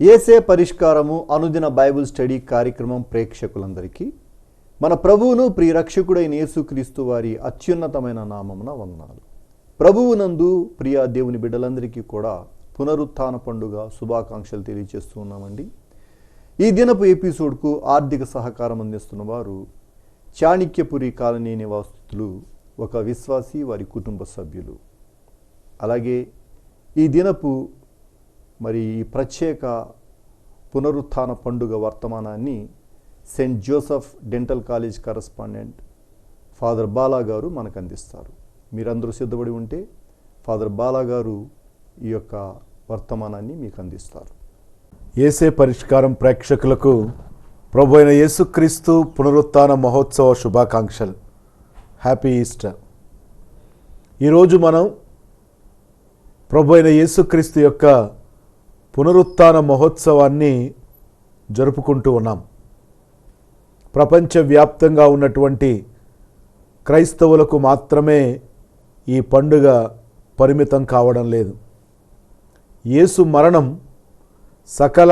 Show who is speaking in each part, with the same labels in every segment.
Speaker 1: యేసే పరిష్కారము అనుదిన Bible study కార్యక్రమం ప్రేక్షకులందరికీ మన ప్రభువును ప్రియరక్షకుడైన యేసుక్రీస్తు వారి అత్యున్నతమైన నామమున వందనాలు. ప్రభువునందు ప్రియ దేవుని బిడ్డలందరికీ కూడా పునరుత్థాన పండుగ శుభాకాంక్షలు తెలియజేస్తూ ఉన్నామండి. ఈ దినపు ఎపిసోడ్కు ఆర్థిక సహకారం అందిస్తున్న వారు చాణిక్యపురి కాలనీ నివాసితులు, ఒక విశ్వాసి, వారి కుటుంబ సభ్యులు. అలాగే ఈ దినపు ఈ ప్రత్యేక పునరుత్థాన పండుగ వర్తమానాన్ని Saint Joseph dental college correspondent father Bala గారు మనకు అందిస్తారు. మీరందరూ సిద్ధపడి ఉంటే ఫాదర్ బాలా గారు ఈ యొక్క వర్తమానాన్ని మీకు అందిస్తారు.
Speaker 2: యేసే పరిష్కారం ప్రేక్షకులకు ప్రభు అయిన యేసుక్రీస్తు పునరుత్థాన మహోత్సవ శుభాకాంక్షలు. Happy Easter. ఈరోజు మనం ప్రభు అయిన యేసుక్రీస్తు యొక్క పునరుత్థాన మహోత్సవాన్ని జరుపుకుంటూ ఉన్నాం. ప్రపంచవ్యాప్తంగా ఉన్నటువంటి క్రైస్తవులకు మాత్రమే ఈ పండుగ పరిమితం కావడం లేదు. యేసు మరణం సకల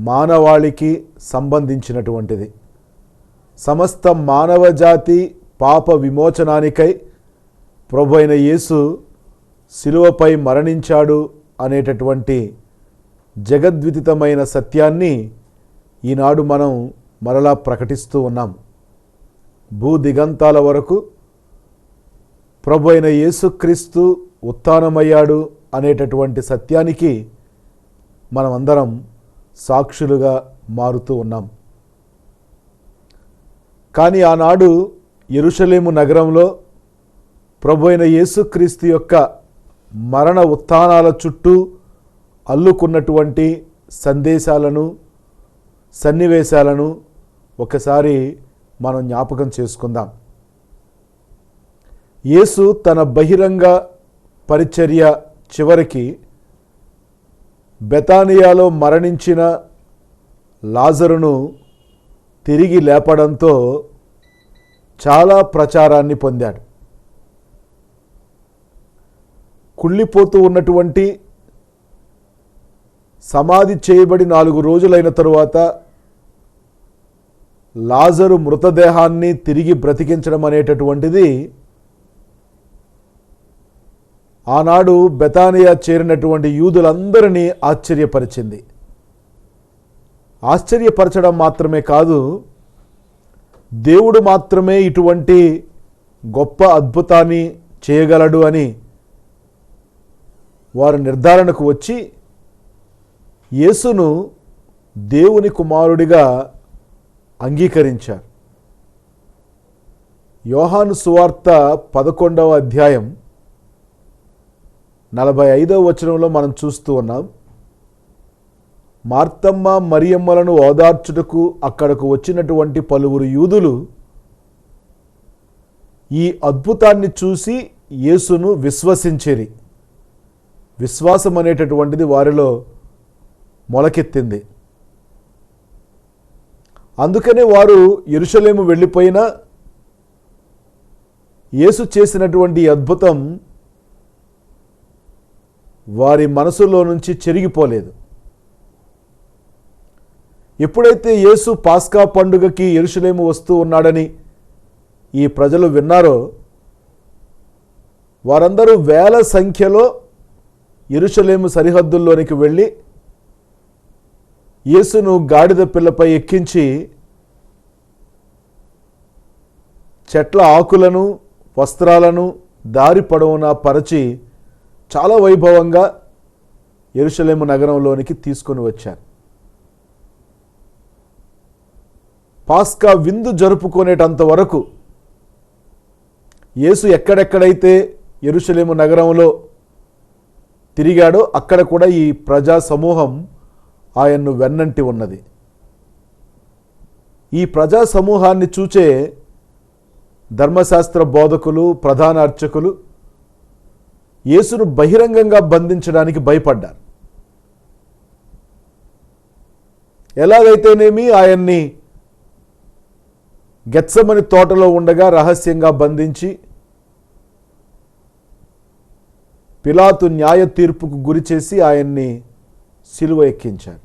Speaker 2: మానవాళికి సంబంధించినటువంటిది. సమస్త మానవజాతి పాప విమోచనానికై ప్రభు అయిన యేసు శిలువపై మరణించాడు అనేటటువంటి జగద్విదితమైన సత్యాన్ని ఈనాడు మనం మరలా ప్రకటిస్తూ ఉన్నాం. భూదిగంతాల వరకు ప్రభు అయిన యేసుక్రీస్తు ఉత్థానమయ్యాడు అనేటటువంటి సత్యానికి మనమందరం సాక్షులుగా మారుతూ ఉన్నాం. కానీ ఆనాడు యెరూషలేము నగరంలో ప్రభు అయిన యేసుక్రీస్తు యొక్క మరణ ఉత్థానాల చుట్టూ అల్లుకున్నటువంటి సందేశాలను, సన్నివేశాలను ఒకసారి మనం జ్ఞాపకం చేసుకుందాం. యేసు తన బహిరంగ పరిచర్య చివరికి బెతానియాలో మరణించిన లాజరును తిరిగి లేపడంతో చాలా ప్రచారాన్ని పొందాడు. కుళ్ళిపోతూ ఉన్నటువంటి, సమాధి చేయబడి 4 రోజులైన తరువాత లాజరు మృతదేహాన్ని తిరిగి బ్రతికించడం అనేటటువంటిది ఆనాడు బెతానియా చేరినటువంటి యూదులందరినీ ఆశ్చర్యపరిచింది. ఆశ్చర్యపరచడం మాత్రమే కాదు, దేవుడు మాత్రమే ఇటువంటి గొప్ప అద్భుతాన్ని చేయగలడు అని వారు నిర్ధారణకు వచ్చి యేసును దేవుని కుమారుడిగా అంగీకరించారు. యోహాను సువార్త 11వ అధ్యాయం 45వ వచనంలో మనం చూస్తూ ఉన్నాం. మార్తమ్మ మరియమ్మలను ఓదార్చుటకు అక్కడకు వచ్చినటువంటి పలువురు యూదులు ఈ అద్భుతాన్ని చూసి యేసును విశ్వసించిరి. విశ్వాసం అనేటటువంటిది వారిలో మొలకెత్తింది. అందుకనే వారు యెరూషలేము వెళ్ళిపోయినా యేసు చేసినటువంటి అద్భుతం వారి మనసులో నుంచి చెరిగిపోలేదు. ఎప్పుడైతే యేసు పాస్కా పండుగకి యెరూషలేము వస్తూ ఉన్నాడని ఈ ప్రజలు విన్నారో, వారందరూ వేల సంఖ్యలో యెరూషలేము సరిహద్దుల్లోనికి వెళ్ళి యేసును గాడిద పిల్లపై ఎక్కించి చెట్ల ఆకులను, వస్త్రాలను దారి పొడవునా పరిచి చాలా వైభవంగా యెరూషలేము నగరంలోనికి తీసుకొని వచ్చారు. పాస్కా విందు జరుపుకునేటంత వరకు యేసు ఎక్కడెక్కడైతే యెరూషలేము నగరంలో తిరిగాడో అక్కడ కూడా ఈ ప్రజా సమూహం ఆయన్ను వెన్నంటి ఉన్నది. ఈ ప్రజా సమూహాన్ని చూచే ధర్మశాస్త్ర బోధకులు, ప్రధాన అర్చకులు యేసును బహిరంగంగా బంధించడానికి భయపడ్డారు. ఎలాగైతేనేమి ఆయన్ని గెత్సెమని తోటలో ఉండగా రహస్యంగా బంధించి పిలాతు న్యాయ తీర్పుకు గురి చేసి ఆయన్ని సిలువ ఎక్కించారు.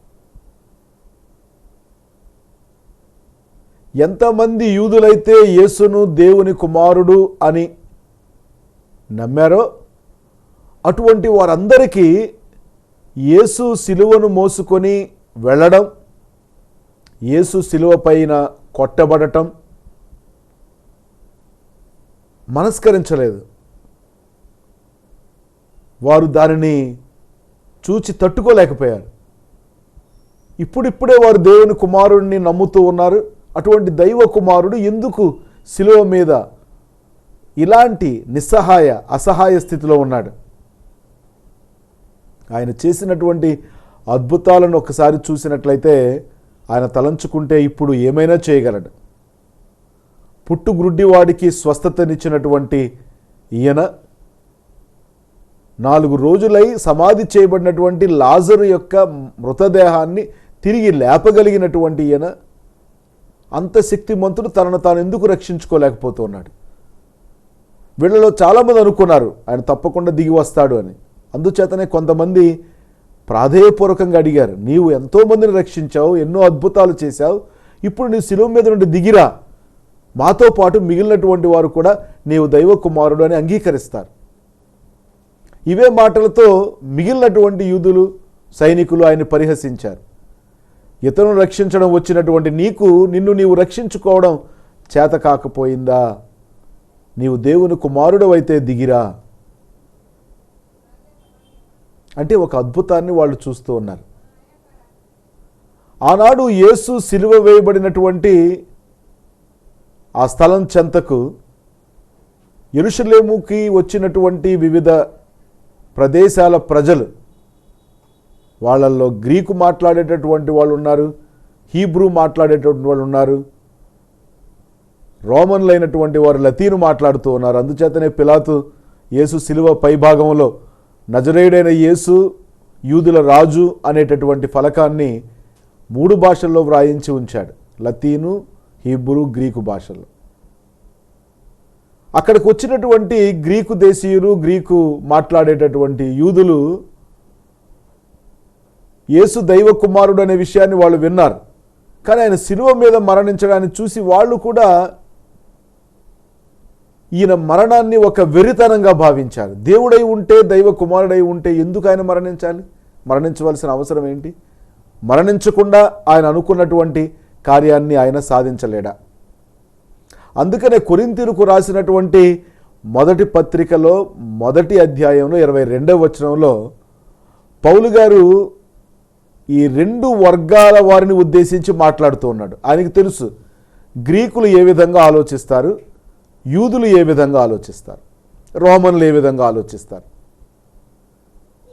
Speaker 2: ఎంతమంది యూదులైతే యేసును దేవుని కుమారుడు అని నమ్మారో అటువంటి వారందరికీ యేసు శిలువను మోసుకొని వెళ్ళడం, యేసు శిలువ పైన కొట్టబడటం మనస్కరించలేదు. వారు దానిని చూచి తట్టుకోలేకపోయారు. ఇప్పుడిప్పుడే వారు దేవుని కుమారుడిని నమ్ముతూ ఉన్నారు. అటువంటి దైవ కుమారుడు ఎందుకు శిలువ మీద ఇలాంటి నిస్సహాయ అసహాయ స్థితిలో ఉన్నాడు? ఆయన చేసినటువంటి అద్భుతాలను ఒకసారి చూసినట్లయితే ఆయన తలంచుకుంటే ఇప్పుడు ఏమైనా చేయగలడు. పుట్టుగ్రుడ్డివాడికి స్వస్థతనిచ్చినటువంటి ఈయన 4 రోజులై సమాధి చేయబడినటువంటి లాజరు యొక్క మృతదేహాన్ని తిరిగి లేపగలిగినటువంటి ఈయన అంత శక్తిమంతుడు తనను తాను ఎందుకు రక్షించుకోలేకపోతున్నాడు? వీళ్ళలో చాలామంది అనుకున్నారు ఆయన తప్పకుండా దిగి వస్తాడు అని. అందుచేతనే కొంతమంది ప్రాధేయపూర్వకంగా అడిగారు, నీవు ఎంతోమందిని రక్షించావు, ఎన్నో అద్భుతాలు చేశావు, ఇప్పుడు నీ శిలువ మీద నుండి దిగిరా, మాతో పాటు మిగిలినటువంటి వారు కూడా నీవు దైవ కుమారుడు అని అంగీకరిస్తారు. ఇవే మాటలతో మిగిలినటువంటి యూదులు సైనికులు ఆయన్ని పరిహసించారు. ఇతరులను రక్షించడం వచ్చినటువంటి నిన్ను నీవు రక్షించుకోవడం చేత కాకపోయిందా? నీవు దేవుని కుమారుడు అయితే దిగిరా అంటే ఒక అద్భుతాన్ని వాళ్ళు చూస్తూ ఉన్నారు. ఆనాడు యేసు సిలువ వేయబడినటువంటి ఆ స్థలం చెంతకు యెరూషలేముకి వచ్చినటువంటి వివిధ ప్రదేశాల ప్రజలు, వాళ్ళల్లో గ్రీకు మాట్లాడేటటువంటి వాళ్ళు ఉన్నారు, హీబ్రూ మాట్లాడేటటువంటి వాళ్ళు ఉన్నారు, రోమన్లు అయినటువంటి వారు లతీను మాట్లాడుతూ ఉన్నారు. అందుచేతనే పిలాతు యేసు శిలువ పైభాగంలో నజరేయుడైన యేసు యూదుల రాజు అనేటటువంటి ఫలకాన్ని 3 భాషల్లో వ్రాయించి ఉంచాడు, లతీను, హీబ్రూ, గ్రీకు భాషల్లో. అక్కడికి వచ్చినటువంటి గ్రీకు దేశీయులు, గ్రీకు మాట్లాడేటటువంటి యూదులు యేసు దైవ కుమారుడు అనే విషయాన్ని వాళ్ళు విన్నారు. కానీ ఆయన శిలువ మీద మరణించడాన్ని చూసి వాళ్ళు కూడా ఈయన మరణాన్ని ఒక వెరితనంగా భావించారు. దేవుడై ఉంటే, దైవ కుమారుడై ఉంటే ఎందుకు ఆయన మరణించాలి? మరణించవలసిన అవసరం ఏంటి? మరణించకుండా ఆయన అనుకున్నటువంటి కార్యాన్ని ఆయన సాధించలేడా? అందుకనే కొరింథీయులకు రాసినటువంటి మొదటి పత్రికలో మొదటి అధ్యాయంలో 22వ వచనంలో పౌలు గారు ఈ 2 వర్గాల వారిని ఉద్దేశించి మాట్లాడుతూ ఉన్నాడు. ఆయనకు తెలుసు గ్రీకులు ఏ విధంగా ఆలోచిస్తారు, యూదులు ఏ విధంగా ఆలోచిస్తారు, రోమన్లు ఏ విధంగా ఆలోచిస్తారు.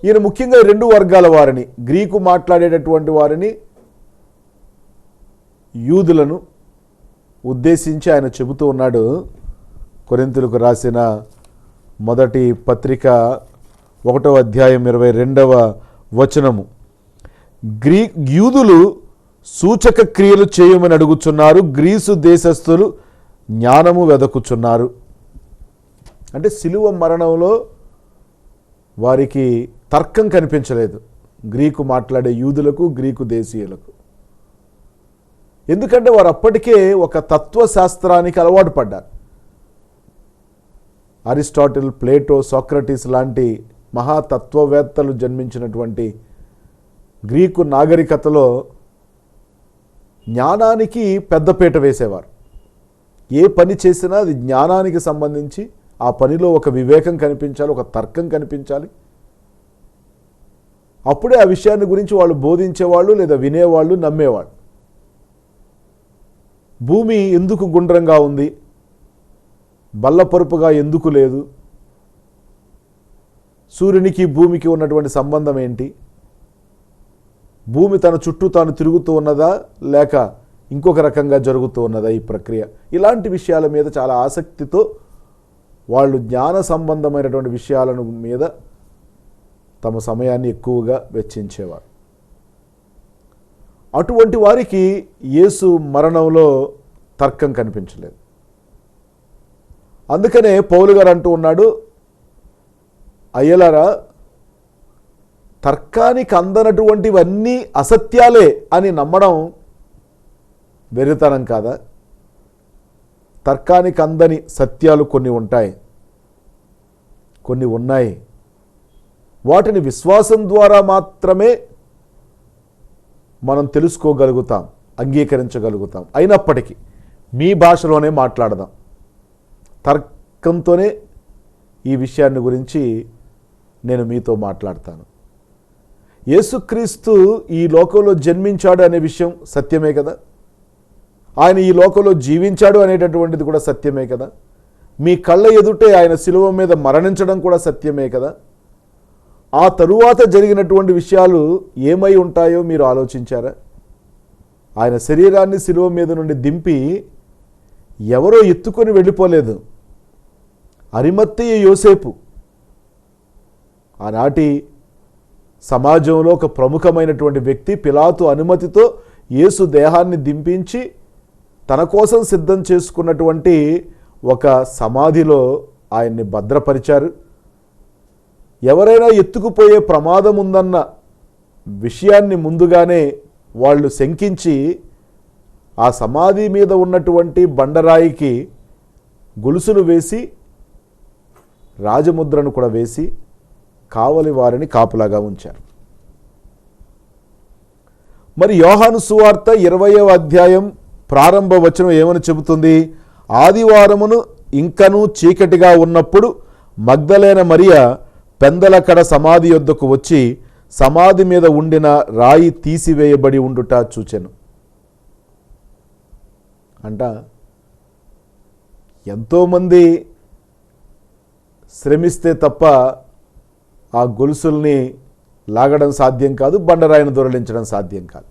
Speaker 2: ఈయన ముఖ్యంగా 2 వర్గాల వారిని, గ్రీకు మాట్లాడేటటువంటి వారిని, యూదులను ఉద్దేశించి ఆయన చెబుతూ ఉన్నాడు. కొరింథీయులకు రాసిన మొదటి పత్రిక 1వ అధ్యాయం 22వ వచనము, యూదులు సూచక క్రియలు చేయమని అడుగుచున్నారు, గ్రీసు దేశస్థులు జ్ఞానము వెదకుచున్నారు. అంటే శిలువ మరణంలో వారికి తర్కం కనిపించలేదు గ్రీకు మాట్లాడే యూదులకు, గ్రీకు దేశీయులకు. ఎందుకంటే వారు అప్పటికే ఒక తత్వశాస్త్రానికి అలవాటు పడ్డారు. అరిస్టాటిల్, ప్లేటో, సోక్రటీస్ లాంటి మహాతత్వవేత్తలు జన్మించినటువంటి గ్రీకు నాగరికతలో జ్ఞానానికి పెద్దపీట వేసేవారు. ఏ పని చేసినా అది జ్ఞానానికి సంబంధించి, ఆ పనిలో ఒక వివేకం కనిపించాలి, ఒక తర్కం కనిపించాలి. అప్పుడే ఆ విషయాన్ని గురించి వాళ్ళు బోధించేవాళ్ళు, లేదా వినేవాళ్ళు, నమ్మేవాళ్ళు. భూమి ఎందుకు గుండ్రంగా ఉంది, బల్లపరుపుగా ఎందుకు లేదు, సూర్యునికి భూమికి ఉన్నటువంటి సంబంధం ఏంటి, భూమి తన చుట్టూ తాను తిరుగుతూ ఉన్నదా లేక ఇంకొక రకంగా జరుగుతూ ఉన్నదా ఈ ప్రక్రియ, ఇలాంటి విషయాల మీద చాలా ఆసక్తితో వాళ్ళు జ్ఞాన సంబంధమైనటువంటి విషయాలను మీద తమ సమయాన్ని ఎక్కువగా వెచ్చించేవారు. అటువంటి వారికి యేసు మరణంలో తర్కం కనిపించలేదు. అందుకనే పౌలు గారు అంటూ ఉన్నాడు, అయ్యలారా, తర్కానికి అందనటువంటివన్నీ అసత్యాలే అని నమ్మడం వెర్రితనం కాదా? తర్కానికి అందని సత్యాలు కొన్ని ఉంటాయి, కొన్ని ఉన్నాయి. వాటిని విశ్వాసం ద్వారా మాత్రమే మనం తెలుసుకోగలుగుతాం, అంగీకరించగలుగుతాం. అయినప్పటికీ మీ భాషలోనే మాట్లాడదాం. తర్కంతోనే ఈ విషయాన్ని గురించి నేను మీతో మాట్లాడతాను. యేసుక్రీస్తు ఈ లోకంలో జన్మించాడు అనే విషయం సత్యమే కదా. ఆయన ఈ లోకంలో జీవించాడు అనేటటువంటిది కూడా సత్యమే కదా. మీ కళ్ళ ఎదుటే ఆయన శిలువ మీద మరణించడం కూడా సత్యమే కదా. ఆ తరువాత జరిగినటువంటి విషయాలు ఏమై ఉంటాయో మీరు ఆలోచించారా? ఆయన శరీరాన్ని శిలువ మీద నుండి దింపి ఎవరో ఎత్తుకొని వెళ్ళిపోలేదు. అరిమత్తయి యోసేపు, ఆనాటి సమాజంలో ఒక ప్రముఖమైనటువంటి వ్యక్తి, పిలాతు అనుమతితో యేసు దేహాన్ని దింపించి తన కోసం సిద్ధం చేసుకున్నటువంటి ఒక సమాధిలో ఆయన్ని భద్రపరిచారు. ఎవరైనా ఎత్తుకుపోయే ప్రమాదం ఉందన్న విషయాన్ని ముందుగానే వాళ్ళు శంకించి ఆ సమాధి మీద ఉన్నటువంటి బండరాయికి గొలుసులు వేసి రాజముద్రను కూడా వేసి కావలి వారిని కాపులాగా ఉంచారు. మరి యోహాను సువార్త 20వ అధ్యాయం ప్రారంభ వచనం ఏమని చెబుతుంది? ఆదివారమును ఇంకనూ చీకటిగా ఉన్నప్పుడు మగ్దలేన మరియ పెందలకడ సమాధి యొద్దకు వచ్చి సమాధి మీద ఉండిన రాయి తీసివేయబడి ఉండుట చూచెను. అంట ఎంతోమంది శ్రమిస్తే తప్ప ఆ గొలుసుల్ని లాగడం సాధ్యం కాదు, బండరాయిని దొరలించడం సాధ్యం కాదు.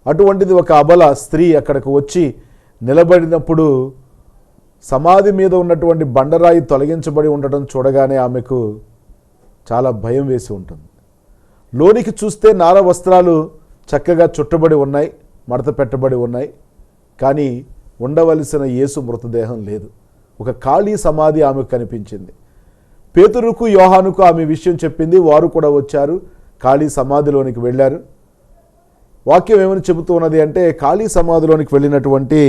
Speaker 2: అటువంటిది ఒక అబల స్త్రీ అక్కడికి వచ్చి నిలబడినప్పుడు సమాధి మీద ఉన్నటువంటి బండరాయి తొలగించబడి ఉండటం చూడగానే ఆమెకు చాలా భయం వేసి ఉంటుంది. లోనికి చూస్తే నార వస్త్రాలు చక్కగా చుట్టబడి ఉన్నాయి, మడత పెట్టబడి ఉన్నాయి. కానీ ఉండవలసిన యేసు మృతదేహం లేదు. ఒక ఖాళీ సమాధి ఆమెకు కనిపించింది. పేతురుకు యోహానుకు ఆమె విషయం చెప్పింది. వారు కూడా వచ్చారు, ఖాళీ సమాధిలోనికి వెళ్ళారు. వాక్యం ఏమని చెబుతూ ఉన్నది అంటే, ఖాళీ సమాధిలోనికి వెళ్ళినటువంటి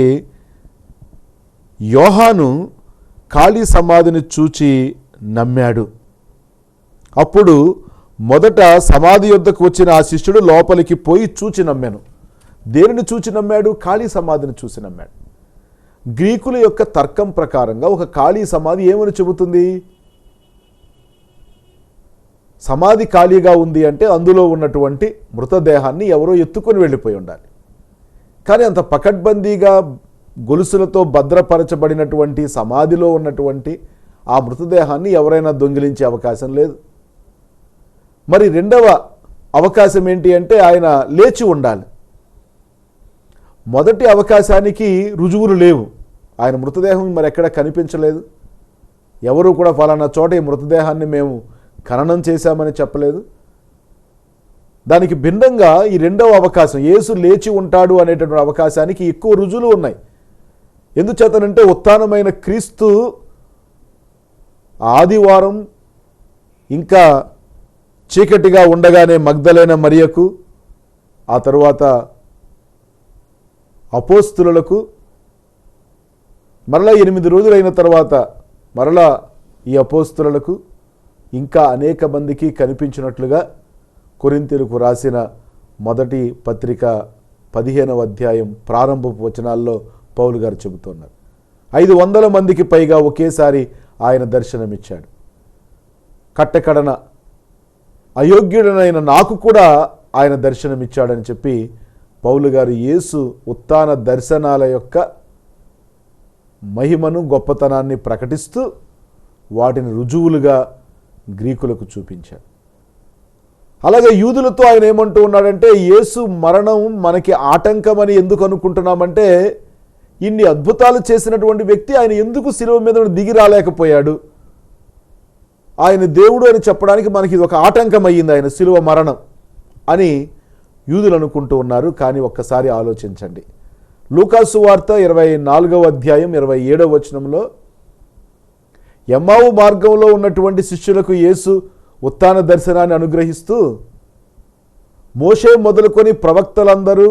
Speaker 2: యోహాను ఖాళీ సమాధిని చూచి నమ్మాడు. అప్పుడు మొదట సమాధి యొద్దకు వచ్చిన ఆ శిష్యుడు లోపలికి పోయి చూచి నమ్మాను. దేనిని చూచి నమ్మాడు? ఖాళీ సమాధిని చూసి నమ్మాడు. గ్రీకుల యొక్క తర్కం ప్రకారంగా ఒక ఖాళీ సమాధి ఏమని చెబుతుంది? సమాధి ఖాళీగా ఉంది అంటే అందులో ఉన్నటువంటి మృతదేహాన్ని ఎవరో ఎత్తుకొని వెళ్ళిపోయి ఉండాలి. కానీ అంత పకడ్బందీగా గొలుసులతో భద్రపరచబడినటువంటి సమాధిలో ఉన్నటువంటి ఆ మృతదేహాన్ని ఎవరైనా దొంగిలించే అవకాశం లేదు. మరి రెండవ అవకాశం ఏంటి అంటే ఆయన లేచి ఉండాలి. మొదటి అవకాశానికి రుజువులు లేవు. ఆయన మృతదేహం మరి ఎక్కడ కనిపించలేదు. ఎవరు కూడా ఫలానా చోట ఈ మృతదేహాన్ని మేము ఖననం చేశామని చెప్పలేదు. దానికి భిన్నంగా ఈ రెండవ అవకాశం, యేసు లేచి ఉంటాడు అనేటటువంటి అవకాశానికి ఎక్కువ రుజువులు ఉన్నాయి. ఎందుచేతనంటే ఉత్థానమైన క్రీస్తు ఆదివారం ఇంకా చీకటిగా ఉండగానే మగ్దలేన మరియకు, ఆ తరువాత అపోస్తులకు, మరలా 8 రోజులైన తర్వాత మరలా ఈ అపోస్తులకు ఇంకా అనేక మందికి కనిపించినట్లుగా కొరింథీయులకు రాసిన మొదటి పత్రిక 15వ అధ్యాయం ప్రారంభపు వచనాల్లో పౌలు గారు చెబుతున్నారు. 500 మందికి పైగా ఒకేసారి ఆయన దర్శనమిచ్చాడు. కట్టకడన అయోగ్యుడనైన నాకు కూడా ఆయన దర్శనమిచ్చాడని చెప్పి పౌలు గారు యేసు ఉత్థాన దర్శనాల యొక్క మహిమను, గొప్పతనాన్ని ప్రకటిస్తూ వాటిని రుజువులుగా గ్రీకులకు చూపించాడు. అలాగే యూదులతో ఆయన ఏమంటూ ఉన్నాడంటే, యేసు మరణం మనకి ఆటంకమని ఎందుకు అనుకుంటున్నామంటే, ఇన్ని అద్భుతాలు చేసినటువంటి వ్యక్తి ఆయన ఎందుకు శిలువ మీద దిగి రాలేకపోయాడు? ఆయన దేవుడు అని చెప్పడానికి మనకి ఇది ఒక ఆటంకం అయ్యింది ఆయన శిలువ మరణం అని యూదులు అనుకుంటూ ఉన్నారు. కానీ ఒక్కసారి ఆలోచించండి. లూకాసు వార్త 24వ అధ్యాయం 27వ వచనంలో ఎమ్మావు మార్గంలో ఉన్నటువంటి శిష్యులకు యేసు ఉత్థాన దర్శనాన్ని అనుగ్రహిస్తూ, మోషే మొదలుకొని ప్రవక్తలందరూ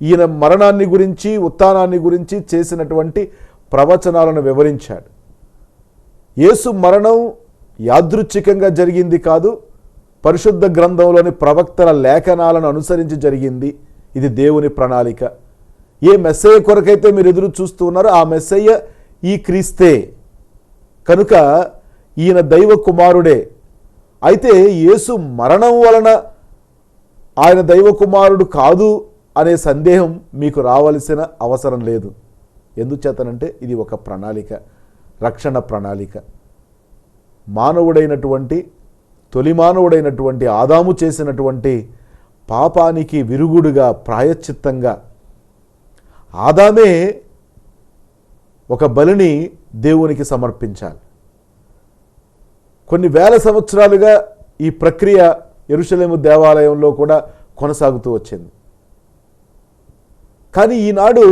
Speaker 2: ఈయన మరణాన్ని గురించి, ఉత్థానాన్ని గురించి చేసినటువంటి ప్రవచనాలను వివరించాడు. యేసు మరణం యాదృచ్ఛికంగా జరిగింది కాదు, పరిశుద్ధ గ్రంథంలోని ప్రవక్తల లేఖనాలను అనుసరించి జరిగింది. ఇది దేవుని ప్రణాళిక. ఏ మెస్సయ్య కొరకైతే మీరు ఎదురు చూస్తూ ఉన్నారో ఆ మెస్సయ్య ఈ క్రీస్తే కనుక ఈయన దైవ కుమారుడే. అయితే యేసు మరణం వలన ఆయన దైవ కుమారుడు కాదు అనే సందేహం మీకు రావలసిన అవసరం లేదు. ఎందుచేతనంటే ఇది ఒక ప్రణాళిక, రక్షణ ప్రణాళిక. మానవుడైనటువంటి తొలి మానవుడైనటువంటి ఆదాము చేసినటువంటి పాపానికి విరుగుడుగా ప్రాయశ్చిత్తంగా ఆదామే ఒక బలిని దేవునికి సమర్పించాలి. కొన్ని వేల సంవత్సరాలుగా ఈ ప్రక్రియ యెరూషలేము దేవాలయంలో కూడా కొనసాగుతూ వచ్చింది. కానీ ఈనాడు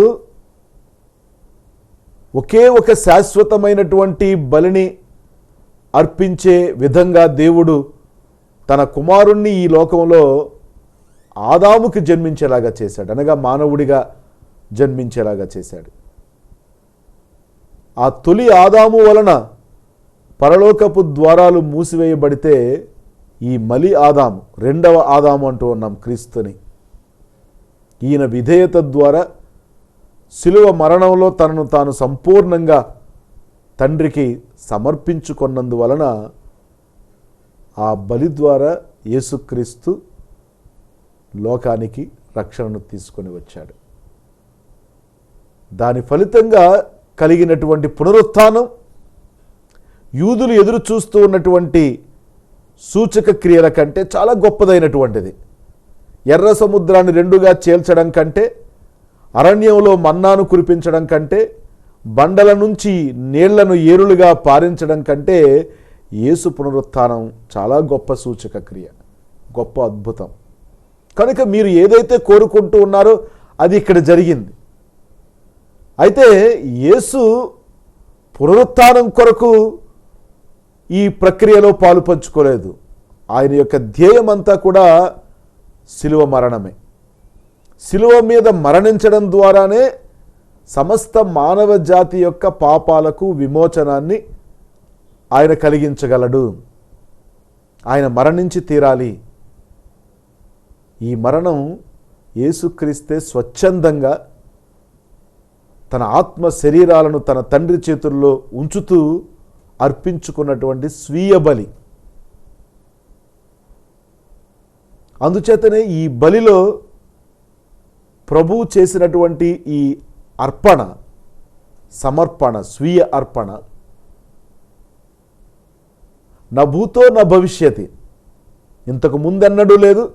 Speaker 2: ఒకే ఒక శాశ్వతమైనటువంటి బలిని అర్పించే విధంగా దేవుడు తన కుమారుణ్ణి ఈ లోకంలో ఆదాముకి జన్మించేలాగా చేశాడు, అనగా మానవుడిగా జన్మించేలాగా చేశాడు. ఆ తొలి ఆదాము వలన పరలోకపు ద్వారాలు మూసివేయబడితే ఈ మలి ఆదాము, రెండవ ఆదాము అంటూ ఉన్నాం క్రీస్తుని. ఈయన విధేయత ద్వారా శిలువ మరణంలో తనను తాను సంపూర్ణంగా తండ్రికి సమర్పించుకున్నందువలన ఆ బలి ద్వారా యేసుక్రీస్తు లోకానికి రక్షణను తీసుకొని వచ్చాడు. దాని ఫలితంగా కలిగినటువంటి పునరుత్థానం యూదులు ఎదురు చూస్తూ ఉన్నటువంటి సూచక క్రియల కంటే చాలా గొప్పదైనటువంటిది. ఎర్ర సముద్రాన్ని రెండుగా చేల్చడం కంటే, అరణ్యంలో మన్నాను కురిపించడం కంటే, బండల నుంచి నీళ్లను ఏరులుగా పారించడం కంటే యేసు పునరుత్థానం చాలా గొప్ప సూచక క్రియ, గొప్ప అద్భుతం. కనుక మీరు ఏదైతే కోరుకుంటూ ఉన్నారో అది ఇక్కడ జరిగింది. అయితే యేసు పునరుత్థానం కొరకు ఈ ప్రక్రియలో పాలు పంచుకోలేదు. ఆయన యొక్క ధ్యేయం అంతా కూడా శిలువ మరణమే. శిలువ మీద మరణించడం ద్వారానే సమస్త మానవ జాతి యొక్క పాపాలకు విమోచనాన్ని ఆయన కలిగించగలడు. ఆయన మరణించి తీరాలి. ఈ మరణం యేసుక్రీస్తే స్వచ్ఛందంగా తన ఆత్మ శరీరాలను తన తండ్రి చేతుల్లో ఉంచుతూ అర్పించుకున్నటువంటి స్వీయ బలి. అందుచేతనే ఈ బలిలో ప్రభువు చేసినటువంటి ఈ అర్పణ, సమర్పణ, స్వీయ అర్పణ నా భూతో నా భవిష్యతి, ఇంతకు ముందెన్నడూ లేదు,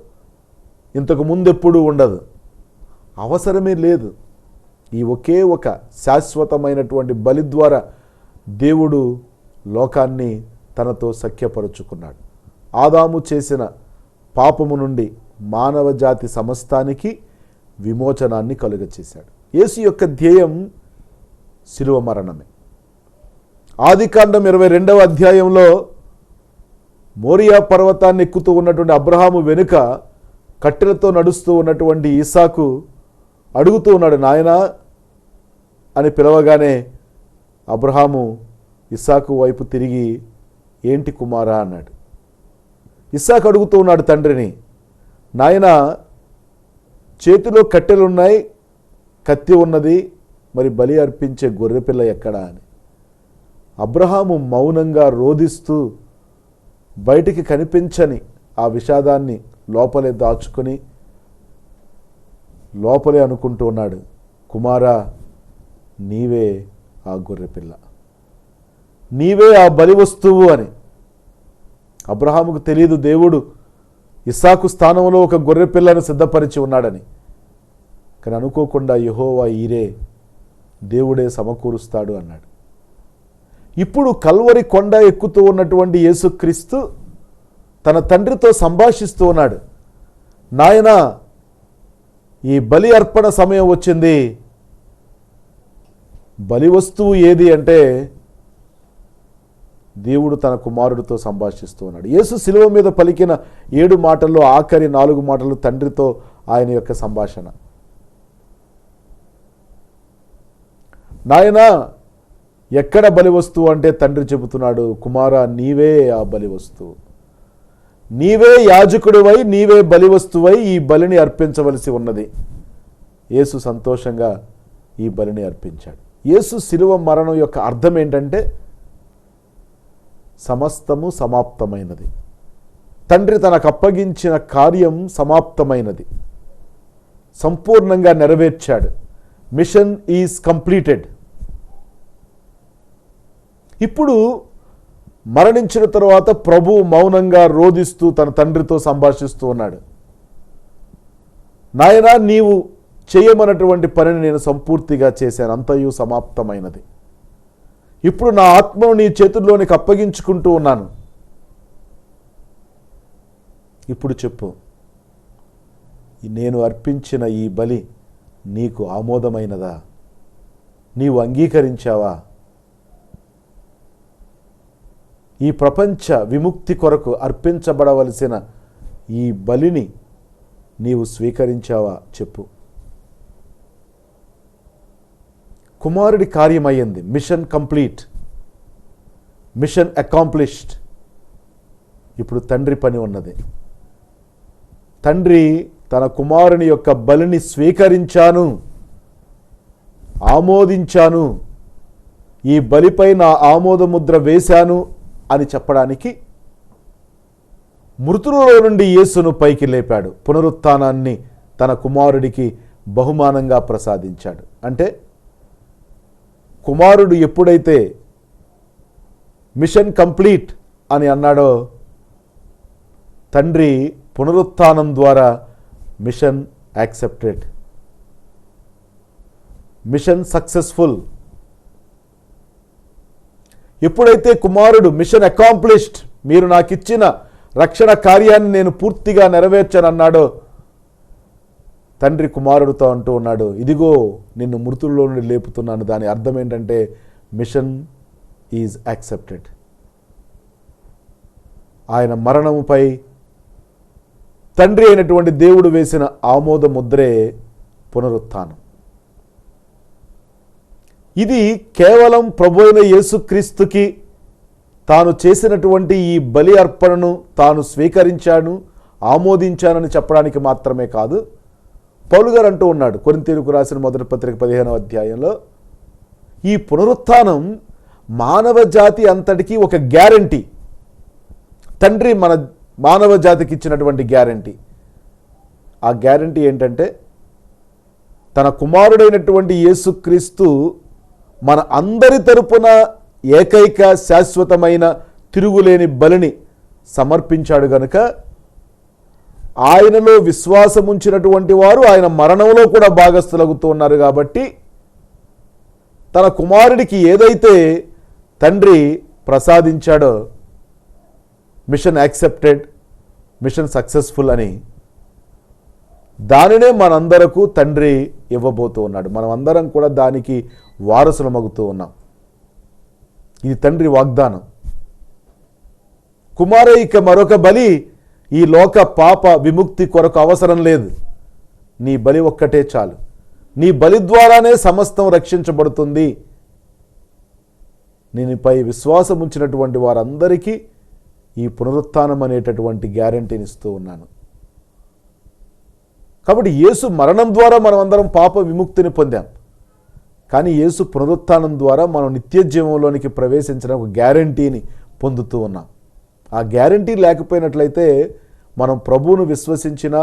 Speaker 2: ఇంతకు ముందెప్పుడూ ఉండదు, అవసరమే లేదు. ఈ ఒకే ఒక శాశ్వతమైనటువంటి బలి ద్వారా దేవుడు లోకాన్ని తనతో సఖ్యపరుచుకున్నాడు. ఆదాము చేసిన పాపము నుండి మానవ జాతి సమస్తానికి విమోచనాన్ని కలుగచేశాడు. యేసు యొక్క ధ్యేయం శిలువ మరణమే. ఆదికాండం 22వ అధ్యాయంలో మోరియా పర్వతాన్ని ఎక్కుతూ ఉన్నటువంటి అబ్రహాము వెనుక కట్టెలతో నడుస్తూ ఉన్నటువంటి ఇస్సాకు అడుగుతూ ఉన్నాడు, నాయనా అని పిలవగానే అబ్రహాము ఇస్సాకు వైపు తిరిగి, ఏంటి కుమారా అన్నాడు. ఇస్సాకు అడుగుతూ ఉన్నాడు తండ్రిని, నాయనా చేతిలో కట్టెలున్నాయి, కత్తి ఉన్నది, మరి బలి అర్పించే గొర్రెపిల్ల ఎక్కడా అని. అబ్రహాము మౌనంగా రోదిస్తూ బయటికి కనిపించని ఆ విషాదాన్ని లోపలే దాచుకొని లోపలే అనుకుంటూ ఉన్నాడు, కుమారా నీవే ఆ గొర్రెపిల్ల, నీవే ఆ బలి వస్తువు అని. అబ్రహాముకు తెలియదు దేవుడు ఇస్సాకు స్థానంలో ఒక గొర్రెపిల్లను సిద్ధపరిచి ఉన్నాడని. కానీ అనుకోకుండా యెహోవా ఈరే, దేవుడే సమకూరుస్తాడు అన్నాడు. ఇప్పుడు కల్వరి కొండ ఎక్కుతూ ఉన్నటువంటి యేసుక్రీస్తు తన తండ్రితో సంభాషిస్తూ ఉన్నాడు, నాయనా ఈ బలి అర్పణ సమయం వచ్చింది, బలి వస్తువు ఏది అంటే దేవుడు తన కుమారుడితో సంభాషిస్తూ ఉన్నాడు. యేసు శిలువ మీద పలికిన 7 మాటల్లో ఆఖరి 4 మాటలు తండ్రితో ఆయన యొక్క సంభాషణ. నాయనా ఎక్కడ బలి వస్తువు అంటే తండ్రి చెబుతున్నాడు, కుమారా నీవే ఆ బలి వస్తువు, నీవే యాజకుడివై నీవే బలి వస్తువై ఈ బలిని అర్పించవలసి ఉన్నది. యేసు సంతోషంగా ఈ బలిని అర్పించాడు. యేసు శిలువ మరణం యొక్క అర్థం ఏంటంటే సమస్తము సమాప్తమైనది. తండ్రి తనకు అప్పగించిన కార్యం సమాప్తమైనది, సంపూర్ణంగా నెరవేర్చాడు. Machine is completed. ఇప్పుడు మరణించిన తరువాత ప్రభువు మౌనంగా రోదిస్తూ తన తండ్రితో సంభాషిస్తూ ఉన్నాడు. నాయనా, నీవు చేయమన్నటువంటి పనిని నేను సంపూర్తిగా చేశాను, అంతయు సమాప్తమైనది. ఇప్పుడు నా ఆత్మను నీ చేతుల్లోనికి అప్పగించుకుంటూ ఉన్నాను. ఇప్పుడు చెప్పు, నేను అర్పించిన ఈ బలి నీకు ఆమోదమైనదా? నీవు అంగీకరించావా? ఈ ప్రపంచ విముక్తి కొరకు అర్పించబడవలసిన ఈ బలిని నీవు స్వీకరించావా? చెప్పు. కుమారుడి కార్యమయ్యింది. Mission complete, mission accomplished. ఇప్పుడు తండ్రి పని ఉన్నది. తండ్రి తన కుమారుని యొక్క బలిని స్వీకరించాను, ఆమోదించాను, ఈ బలిపై నా ఆమోద ముద్ర వేశాను అని చెప్పడానికి మృతులలో నుండి యేసును పైకి లేపాడు. పునరుత్థానాన్ని తన కుమారుడికి బహుమానంగా ప్రసాదించాడు. అంటే కుమారుడు ఎప్పుడైతే మిషన్ కంప్లీట్ అని అన్నాడో, తండ్రి పునరుత్థానం ద్వారా మిషన్ యాక్సెప్టెడ్, మిషన్ సక్సెస్ఫుల్. ఎప్పుడైతే కుమారుడు మిషన్ అకాంప్లిష్డ్, మీరు నాకు ఇచ్చిన రక్షణ కార్యాన్ని నేను పూర్తిగా నెరవేర్చానన్నాడో, తండ్రి కుమారుడితో అంటూ ఉన్నాడు, ఇదిగో నిన్ను మృతుల్లో నుండి లేపుతున్నాను. దాని అర్థం ఏంటంటే మిషన్ ఈజ్ యాక్సెప్టెడ్. ఆయన మరణముపై తండ్రి అయినటువంటి దేవుడు వేసిన ఆమోద ముద్రే పునరుత్థానం. ఇది కేవలం ప్రభు అయిన యేసుక్రీస్తుకి తాను చేసినటువంటి ఈ బలి అర్పణను తాను స్వీకరించాను, ఆమోదించానని చెప్పడానికి మాత్రమే కాదు. పౌలు గారు అంటూ ఉన్నాడు కొరింథీయులకు రాసిన మొదటి పత్రిక 15వ అధ్యాయంలో, ఈ పునరుత్థానం మానవ జాతి అంతటికీ ఒక గ్యారంటీ. తండ్రి మానవ జాతికి ఇచ్చినటువంటి గ్యారంటీ. ఆ గ్యారంటీ ఏంటంటే తన కుమారుడైనటువంటి యేసుక్రీస్తు మన అందరి తరపున ఏకైక శాశ్వతమైన తిరుగులేని బలిని సమర్పించాడు గనుక ఆయనలో విశ్వాసం ఉంచినటువంటి వారు ఆయన మరణంలో కూడా భాగస్థులవుతూ ఉన్నారు. కాబట్టి తన కుమారుడికి ఏదైతే తండ్రి ప్రసాదించాడో మిషన్ యాక్సెప్టెడ్, మిషన్ సక్సెస్ఫుల్ అని, దానినే మనందరకు తండ్రి ఇవ్వబోతూ ఉన్నాడు. మనం అందరం కూడా దానికి వారసులమగుతూ ఉన్నాం. ఇది తండ్రి వాగ్దానం. కుమారే, ఇక మరొక బలి ఈ లోక పాప విముక్తి కొరకు అవసరం లేదు. నీ బలి ఒక్కటే చాలు. నీ బలి ద్వారానే సమస్తం రక్షించబడుతుంది. నేనిపై విశ్వాసం ఉంచినటువంటి వారందరికీ ఈ పునరుత్థానం అనేటటువంటి గ్యారంటీని ఇస్తూ ఉన్నాను. కాబట్టి యేసు మరణం ద్వారా మనం అందరం పాప విముక్తిని పొందాం. కానీ యేసు పునరుత్థానం ద్వారా మనం నిత్య జీవంలోనికి ప్రవేశించిన ఒక గ్యారంటీని పొందుతూ ఉన్నాం. ఆ గ్యారంటీ లేకపోయినట్లయితే మనం ప్రభువును విశ్వసించినా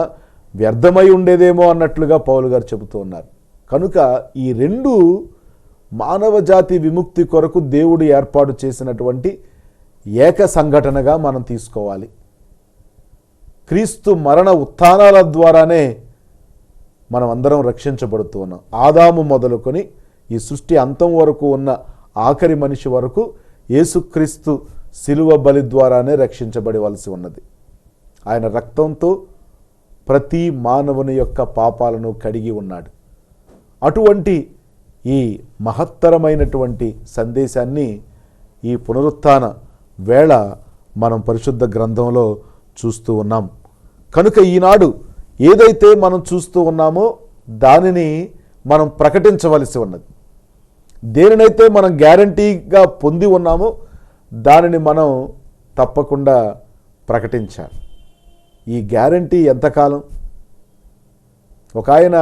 Speaker 2: వ్యర్థమై ఉండేదేమో అన్నట్లుగా పౌలు గారు చెబుతూ ఉన్నారు. కనుక ఈ రెండు మానవ జాతి విముక్తి కొరకు దేవుడు ఏర్పాటు చేసినటువంటి ఏక సంఘటనగా మనం తీసుకోవాలి. క్రీస్తు మరణ ఉత్థానాల ద్వారానే మనం అందరం రక్షించబడుతూ ఉన్నాం. ఆదాము మొదలుకొని ఈ సృష్టి అంతం వరకు ఉన్న ఆఖరి మనిషి వరకు యేసుక్రీస్తు శిలువ బలి ద్వారానే రక్షించబడవలసి ఉన్నది. ఆయన రక్తంతో ప్రతి మానవుని యొక్క పాపాలను కడిగి ఉన్నాడు. అటువంటి ఈ మహత్తరమైనటువంటి సందేశాన్ని ఈ పునరుత్థాన వేళ మనం పరిశుద్ధ గ్రంథంలో చూస్తూ ఉన్నాం. కనుక ఈనాడు ఏదైతే మనం చూస్తూ ఉన్నామో దానిని మనం ప్రకటించవలసి ఉన్నది. దేనినైతే మనం గ్యారంటీగా పొంది ఉన్నామో దానిని మనం తప్పకుండా ప్రకటించాలి. ఈ గ్యారంటీ ఎంతకాలం? ఒక ఆయన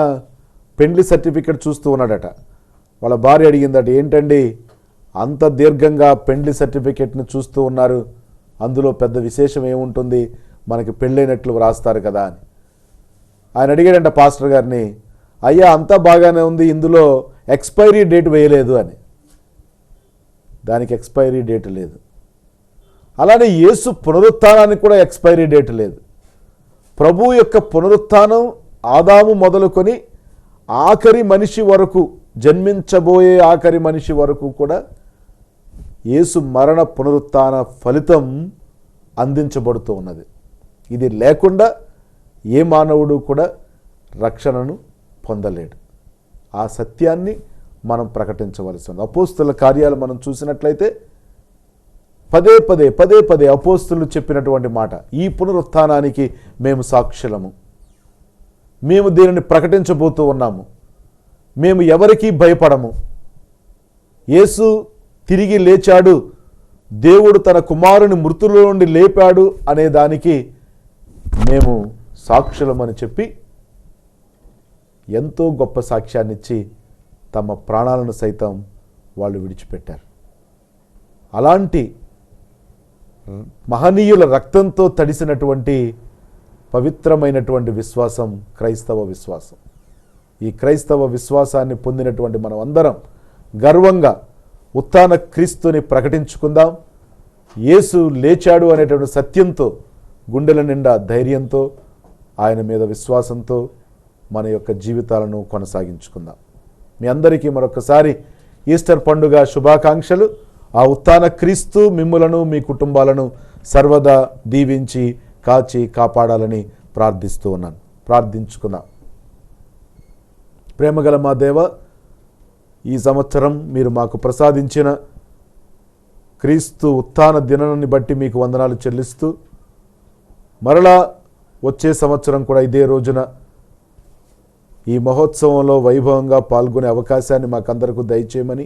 Speaker 2: పెండ్లి సర్టిఫికెట్ చూస్తూ ఉన్నాడట. వాళ్ళ భార్య అడిగిందట, ఏంటండి అంత దీర్ఘంగా పెండ్లి సర్టిఫికెట్ని చూస్తూ ఉన్నారు, అందులో పెద్ద విశేషం ఏముంటుంది, మనకి పెళ్ళైనట్లు వ్రాస్తారు కదా అని. ఆయన అడిగాడంట పాస్టర్ గారిని, అయ్యా అంతా బాగానే ఉంది, ఇందులో ఎక్స్పైరీ డేట్ వేయలేదు అని. దానికి ఎక్స్పైరీ డేట్ లేదు. అలానే యేసు పునరుత్థానానికి కూడా ఎక్స్పైరీ డేట్ లేదు. ప్రభు యొక్క పునరుత్థానం ఆదాము మొదలుకొని ఆఖరి మనిషి వరకు, జన్మించబోయే ఆఖరి మనిషి వరకు కూడా యేసు మరణ పునరుత్థాన ఫలితం అందించబడుతూ ఉన్నది. ఇది లేకుండా ఏ మానవుడు కూడా రక్షణను పొందలేడు. ఆ సత్యాన్ని మనం ప్రకటించవలసి ఉంది. అపోస్తుల కార్యాలు మనం చూసినట్లయితే పదే పదే అపోస్తులు చెప్పినటువంటి మాట, ఈ పునరుత్థానానికి మేము సాక్షులము, మేము దీనిని ప్రకటించబోతూ ఉన్నాము, మేము ఎవరికీ భయపడము, యేసు తిరిగి లేచాడు, దేవుడు తన కుమారుని మృతుల నుండి లేపాడు అనే దానికి మేము సాక్షులమని చెప్పి ఎంతో గొప్ప సాక్ష్యాన్ని ఇచ్చి తమ ప్రాణాలను సైతం వాళ్ళు విడిచిపెట్టారు. అలాంటి మహనీయుల రక్తంతో తడిసినటువంటి పవిత్రమైనటువంటి విశ్వాసం క్రైస్తవ విశ్వాసం. ఈ క్రైస్తవ విశ్వాసాన్ని పొందినటువంటి మనం అందరం గర్వంగా ఉత్థాన క్రీస్తుని ప్రకటించుకుందాం. యేసు లేచాడు అనేటువంటి సత్యంతో గుండెల నిండా ధైర్యంతో ఆయన మీద విశ్వాసంతో మన యొక్క జీవితాలను కొనసాగించుకుందాం. మీ అందరికీ మరొకసారి ఈస్టర్ పండుగ శుభాకాంక్షలు. ఆ ఉత్థాన క్రీస్తు మిమ్ములను మీ కుటుంబాలను సర్వదా దీవించి కాచి కాపాడాలని ప్రార్థిస్తూ ఉన్నాను. ప్రార్థించుకుందాం. ప్రేమగల మా దేవ, ఈ సంవత్సరం మీరు మాకు ప్రసాదించిన క్రీస్తు ఉత్థాన దినాన్ని బట్టి మీకు వందనాలు చెల్లిస్తూ, మరలా వచ్చే సంవత్సరం కూడా ఇదే రోజున ఈ మహోత్సవంలో వైభవంగా పాల్గొనే అవకాశాన్ని మాకందరకు దయచేయమని,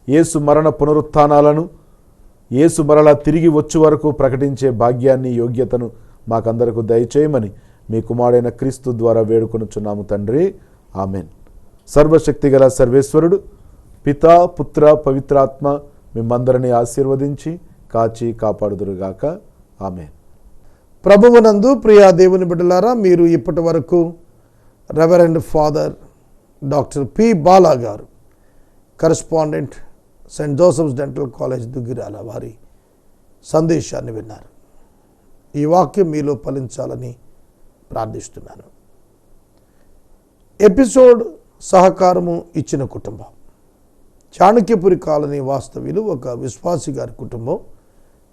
Speaker 2: యేసు మరణ పునరుత్థానాలను యేసు మరలా తిరిగి వచ్చే వరకు ప్రకటించే భాగ్యాన్ని యోగ్యతను మాకందరకు దయచేయమని మీ కుమారుడైన క్రీస్తు ద్వారా వేడుకొనుచున్నాము తండ్రి. ఆమెన్. సర్వశక్తిగల సర్వేశ్వరుడు పితా పుత్ర పవిత్రాత్మ మిమ్మందరినీ ఆశీర్వదించి కాచి కాపాడుదురుగాక. ఆమెన్.
Speaker 3: ప్రభువునందు ప్రియా దేవుని బిడ్డలారా, మీరు ఇప్పటి వరకు reverend father doctor P Bala గారు, correspondent saint Joseph's dental college Duggirala వారి సందేశాన్ని విన్నారు. ఈ వాక్యం మీలో ఫలించాలని ప్రార్థిస్తున్నాను. ఎపిసోడ్ సహకారము ఇచ్చిన కుటుంబం చాణక్యపురి కాలనీ వాస్తవ్యులు ఒక విశ్వాసి గారి కుటుంబం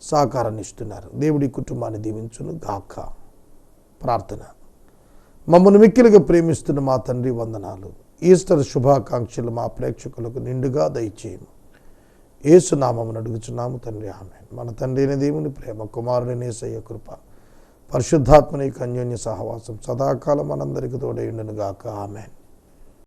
Speaker 3: సహకారాన్ని ఇస్తున్నారు. దేవుడి కుటుంబాన్ని దీవించును గాక. ప్రార్థన. మమ్మల్ని మిక్కిలిగా ప్రేమిస్తున్న మా తండ్రి వందనాలు. ఈస్టర్ శుభాకాంక్షలు మా ప్రేక్షకులకు నిండుగా దయచేయము. యేసు నామమున అడుగుచున్నాము తండ్రి. ఆమేన్. మన తండ్రి అయిన దేవుని ప్రేమ, కుమారుడైన యేసయ్య కృప, పరిశుద్ధాత్మని అన్యోన్య సహవాసం సదాకాలం మనందరికీ తోడై ఉండును గాక. ఆమేన్.